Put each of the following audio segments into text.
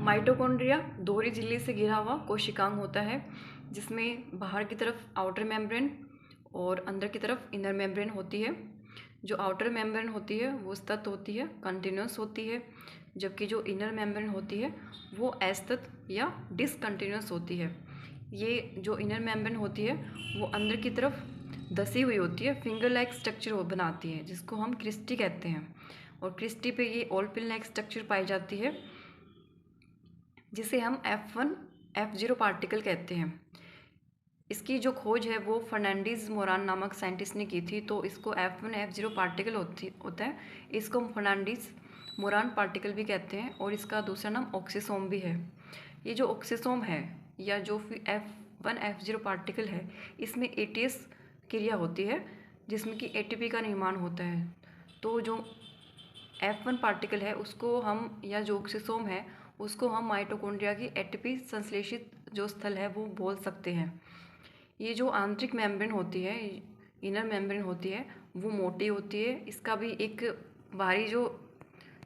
Mitochondria दोहरी झिल्ली से घिरा हुआ कोशिकांग होता है, जिसमें बाहर की तरफ आउटर मेम्ब्रेन और अंदर की तरफ इनर मेम्ब्रेन होती है। जो आउटर मेम्ब्रेन होती है वो सतत होती है, कंटिन्यूस होती है, जबकि जो इनर मेम्ब्रेन होती है वो असतत या डिसकंटिन्यूस होती है। ये जो इनर मेम्ब्रेन होती है वो अंदर की तरफ धसी हुई होती है, फिंगर लाइक स्ट्रक्चर वो बनाती है, जिसको हम क्रिस्टी कहते हैं। और क्रिस्टी पे ये ऑल पिन लाइक स्ट्रक्चर पाई जाती है, जिसे हम F1 F0 पार्टिकल कहते हैं। इसकी जो खोज है वो फर्नांडीज मोरान नामक साइंटिस्ट ने की थी, तो इसको F1 F0 पार्टिकल होता है। इसको हम फर्नांडीज मोरान पार्टिकल भी कहते हैं, और इसका दूसरा नाम ऑक्सीसोम भी है। ये जो ऑक्सीसोम है या जो F1 F0 पार्टिकल है, इसमें ATS क्रिया होती है, जिसमें कि ATP का निर्माण होता है। तो जो F1 पार्टिकल है उसको हम, या जो ऑक्सीसोम है उसको हम माइटोकॉन्ड्रिया की ATP संश्लेषित जो स्थल है वो बोल सकते हैं। ये जो आंतरिक मेम्ब्रेन होती है, इनर मेम्ब्रेन होती है, वो मोटी होती है। इसका भी एक बाहरी जो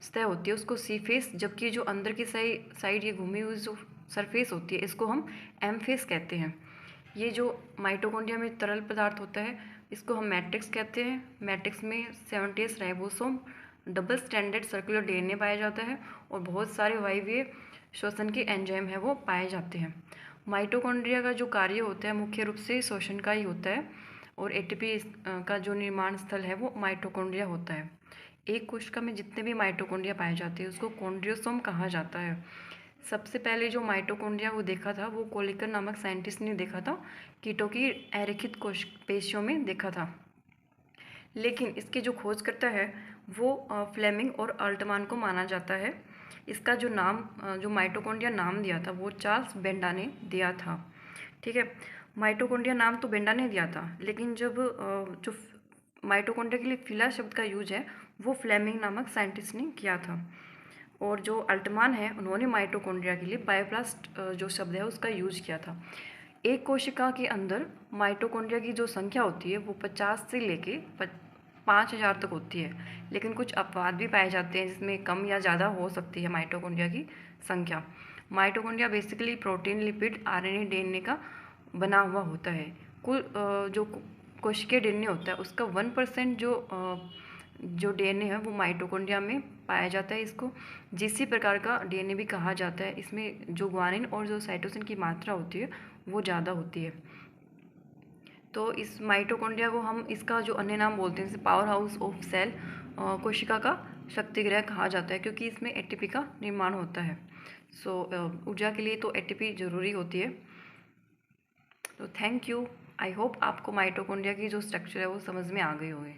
सतह होती है उसको सी फेस, जबकि जो अंदर की साइड ये घूमी हुई जो सरफेस होती है इसको हम एम फेस कहते हैं। ये जो माइटोकॉन्ड्रिया में तरल पदार्थ होता है इसको हम मैट्रिक्स कहते हैं। मैट्रिक्स में 70s ribosome, double standard circular DNA पाया जाता है, और बहुत सारे वायवीय श्वसन के एंजाइम है वो पाए जाते हैं। माइटोकॉन्ड्रिया का जो कार्य होता है मुख्य रूप से श्वसन का ही होता है, और ATP का जो निर्माण स्थल है वो माइटोकॉन्ड्रिया होता है। एक कोशिका में जितने भी माइटोकॉन्ड्रिया पाए जाते हैं उसको कॉन्ड्रियोसोम कहा जाता है। सबसे पहले जो माइटोकॉन्ड्रिया को देखा था वो कोलिकर नामक साइंटिस्ट ने देखा था, कीटों की अरेखित पेशियों में देखा था। लेकिन इसकी जो खोजकर्ता है वो फ्लेमिंग और अल्टमान को माना जाता है। इसका जो नाम, जो माइटोकॉन्ड्रिया नाम दिया था वो चार्ल्स बेंडा ने दिया था। ठीक है, माइटोकॉन्ड्रिया नाम तो बेंडा ने दिया था, लेकिन जब जो माइटोकॉन्ड्रिया के लिए फिला शब्द का यूज है वो फ्लेमिंग नामक साइंटिस्ट ने किया था। और जो अल्टमान है उन्होंने माइटोकॉन्ड्रिया के लिए बायोप्लास्ट जो शब्द है उसका यूज किया था। एक कोशिका के अंदर माइटोकॉन्ड्रिया की जो संख्या होती है वो 50 से लेके 5000 तक होती है, लेकिन कुछ अपवाद भी पाए जाते हैं जिसमें कम या ज़्यादा हो सकती है माइटोकॉन्ड्रिया की संख्या। Mitochondria basically protein, lipid, RNA, DNA का बना हुआ होता है। कुल जो कोशिकीय DNA होता है उसका 1% जो DNA है वो माइटोकॉन्ड्रिया में पाया जाता है। इसको GC प्रकार का DNA भी कहा जाता है। इसमें जो ग्वानिन और जो साइटोसिन की मात्रा होती है वो ज़्यादा होती है। तो इस माइटोकॉन्ड्रिया को हम, इसका जो अन्य नाम बोलते हैं जैसे पावर हाउस ऑफ सेल, कोशिका का शक्तिगृह कहा जाता है, क्योंकि इसमें ATP का निर्माण होता है। ऊर्जा के लिए तो ATP जरूरी होती है। तो थैंक यू। आई होप आपको माइटोकॉन्ड्रिया की जो स्ट्रक्चर है वो समझ में आ गई होगी।